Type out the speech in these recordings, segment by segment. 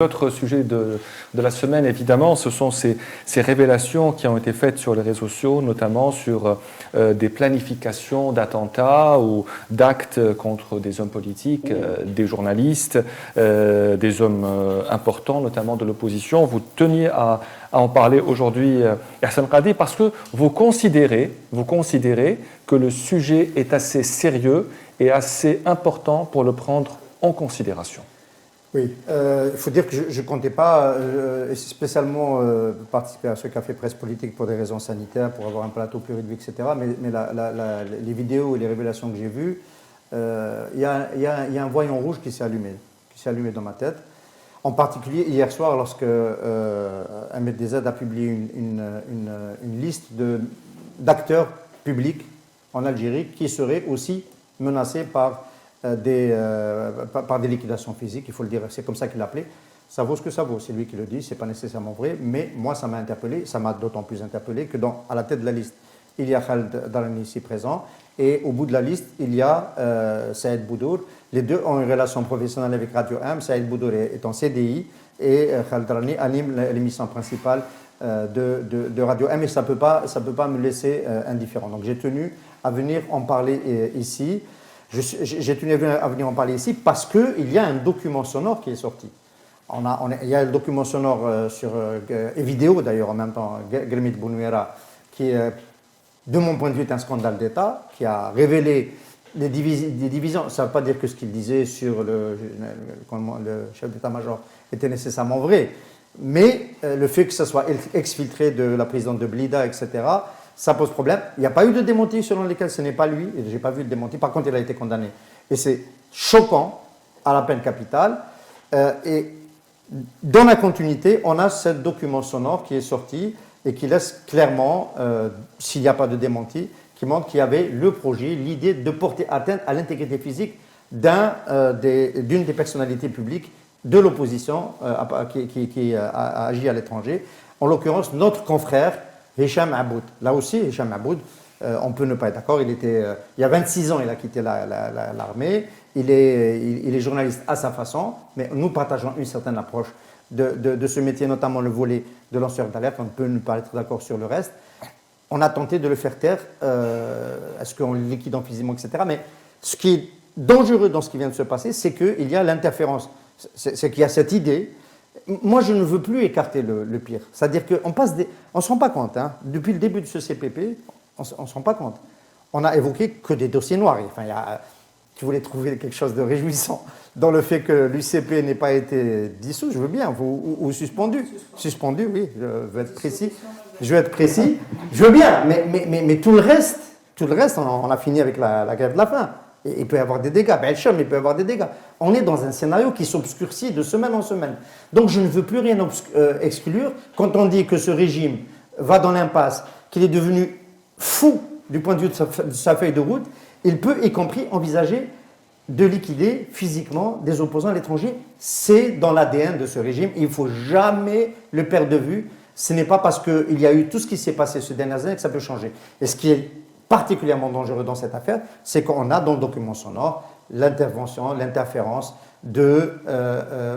L'autre sujet de la semaine, évidemment, ce sont ces révélations qui ont été faites sur les réseaux sociaux, notamment sur des planifications d'attentats ou d'actes contre des hommes politiques, des journalistes, des hommes importants, notamment de l'opposition. Vous teniez à en parler aujourd'hui, Hassan Qadi, parce que vous considérez que le sujet est assez sérieux et assez important pour le prendre en considération. Oui, il faut dire que je ne comptais pas spécialement participer à ce café presse politique pour des raisons sanitaires, pour avoir un plateau plus réduit, etc. Mais les vidéos et les révélations que j'ai vues, il y a un voyant rouge qui s'est allumé dans ma tête. En particulier hier soir, lorsque Ahmed Dezad a publié une liste d'acteurs publics en Algérie qui seraient aussi menacés par des liquidations physiques, il faut le dire, c'est comme ça qu'il l'appelait. Ça vaut ce que ça vaut, c'est lui qui le dit, c'est pas nécessairement vrai, mais moi ça m'a interpellé, ça m'a d'autant plus interpellé que à la tête de la liste, il y a Khaled Darani ici présent, et au bout de la liste, il y a Saïd Boudour. Les deux ont une relation professionnelle avec Radio M. Saïd Boudour est en CDI et Khaled Darani anime l'émission principale de Radio M, et ça peut pas me laisser indifférent. Donc j'ai tenu à venir en parler ici. J'ai tenu à venir en parler ici parce qu'il y a un document sonore qui est sorti. Il y a le document sonore et vidéo d'ailleurs en même temps, Gremit Bounouera, qui est, de mon point de vue, est un scandale d'État, qui a révélé des divisions. Ça ne veut pas dire que ce qu'il disait sur le chef d'état-major était nécessairement vrai, mais le fait que ça soit exfiltré de la présidente de Blida, etc., ça pose problème. Il n'y a pas eu de démenti selon lesquels ce n'est pas lui, et je n'ai pas vu le démenti. Par contre, il a été condamné. Et c'est choquant à la peine capitale. Et dans la continuité, on a ce document sonore qui est sorti et qui laisse clairement, s'il n'y a pas de démenti, qui montre qu'il y avait le projet, l'idée de porter atteinte à l'intégrité physique d'une des personnalités publiques de l'opposition qui a agi à l'étranger. En l'occurrence, notre confrère, Hicham Aboud. Là aussi, Hicham Aboud, on peut ne pas être d'accord. Il y a 26 ans, il a quitté l'armée. Il est journaliste à sa façon, mais nous partageons une certaine approche de ce métier, notamment le volet de lanceur d'alerte. On peut ne pas être d'accord sur le reste. On a tenté de le faire taire. Est-ce qu'on le liquide en physiquement, etc. Mais ce qui est dangereux dans ce qui vient de se passer, c'est qu'il y a l'interférence. C'est qu'il y a cette idée. Moi, je ne veux plus écarter le pire. C'est-à-dire qu'on ne se rend pas compte. Hein. Depuis le début de ce CPP, on ne se rend pas compte. On n'a évoqué que des dossiers noirs. Enfin, tu voulais trouver quelque chose de réjouissant dans le fait que l'UCP n'ait pas été dissous, je veux bien, ou suspendu. Suspendu, oui, je veux être précis. Je veux bien, mais tout le reste, on a fini avec la grève de la faim. Il peut y avoir des dégâts. Il peut y avoir des dégâts. On est dans un scénario qui s'obscurcit de semaine en semaine. Donc je ne veux plus rien exclure. Quand on dit que ce régime va dans l'impasse, qu'il est devenu fou du point de vue de sa feuille de route, il peut y compris envisager de liquider physiquement des opposants à l'étranger. C'est dans l'ADN de ce régime. Il ne faut jamais le perdre de vue. Ce n'est pas parce qu'il y a eu tout ce qui s'est passé ces dernières années que ça peut changer. Et ce qui est particulièrement dangereux dans cette affaire, c'est qu'on a dans le document sonore l'interférence de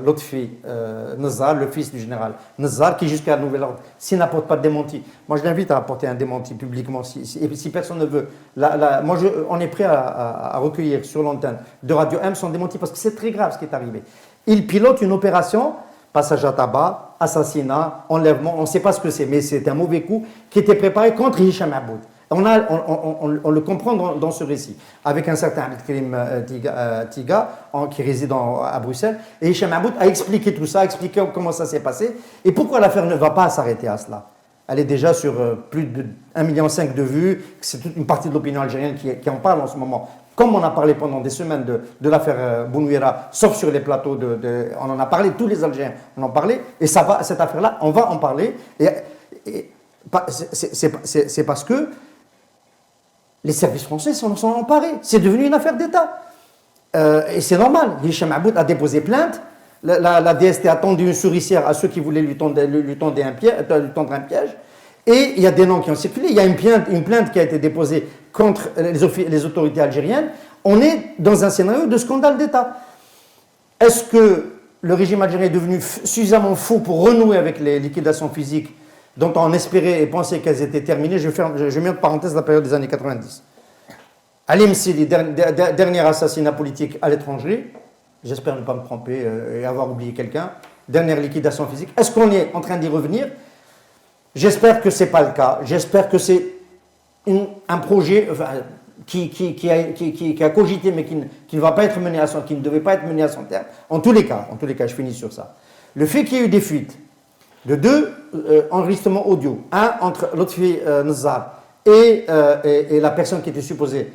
Lotfi Nazar, le fils du général Nazar, qui jusqu'à nouvel ordre, s'il n'apporte pas de démenti, moi je l'invite à apporter un démenti publiquement, si personne ne veut. On est prêt à recueillir sur l'antenne de Radio M son démenti, parce que c'est très grave ce qui est arrivé. Il pilote une opération, passage à tabac, assassinat, enlèvement, on ne sait pas ce que c'est, mais c'est un mauvais coup qui était préparé contre Hicham Aboud. On le comprend dans ce récit, avec un certain Abdelkrim Tiga, qui réside à Bruxelles. Et Hicham Aboud a expliqué tout ça, a expliqué comment ça s'est passé, et pourquoi l'affaire ne va pas s'arrêter à cela. Elle est déjà sur plus de 1,5 million de vues, c'est toute une partie de l'opinion algérienne qui en parle en ce moment. Comme on a parlé pendant des semaines de l'affaire Bounouira, sauf sur les plateaux, on en a parlé, tous les Algériens en ont parlé, et cette affaire-là, on va en parler. C'est parce que les services français s'en sont emparés. C'est devenu une affaire d'État. Et c'est normal. Hicham Aboud a déposé plainte. La DST a tendu une souricière à ceux qui voulaient lui tendre un piège. Et il y a des noms qui ont circulé. Il y a une plainte qui a été déposée contre les autorités algériennes. On est dans un scénario de scandale d'État. Est-ce que le régime algérien est devenu suffisamment fou pour renouer avec les liquidations physiques dont on espérait et pensait qu'elles étaient terminées. Je mets en parenthèse la période des années 90. Ali Msili, dernier assassinat politique à l'étranger, j'espère ne pas me tromper et avoir oublié quelqu'un, dernière liquidation physique. Est-ce qu'on est en train d'y revenir? J'espère que ce n'est pas le cas. J'espère que c'est un projet qui a cogité mais qui ne va pas être mené à son, qui ne devait pas être mené à son terme. En tous les cas, je finis sur ça. Le fait qu'il y ait eu des fuites de 2 enregistrements audio, un entre Lotfi Nazar et la personne qui était supposée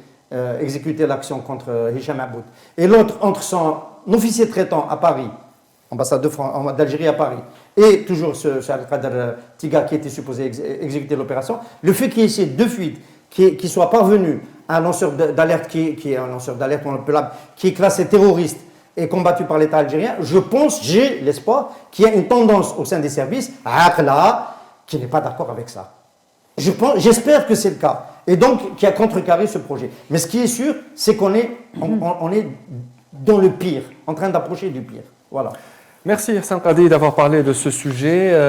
exécuter l'action contre Hicham Aboud, et l'autre entre son officier traitant à Paris, ambassade d'Algérie à Paris, et toujours ce Al-Qadr Tiga qui était supposé exécuter l'opération, le fait qu'il y ait ces 2 fuites qui soient parvenus à un lanceur d'alerte qui est un lanceur d'alerte qui est classé terroriste et combattu par l'État algérien, je pense, j'ai l'espoir qu'il y a une tendance au sein des services à Aqla qui n'est pas d'accord avec ça. J'espère que c'est le cas. Et donc, qui a contrecarré ce projet. Mais ce qui est sûr, c'est qu'on est, on est dans le pire, en train d'approcher du pire. Voilà. Merci Hassan Qadi d'avoir parlé de ce sujet.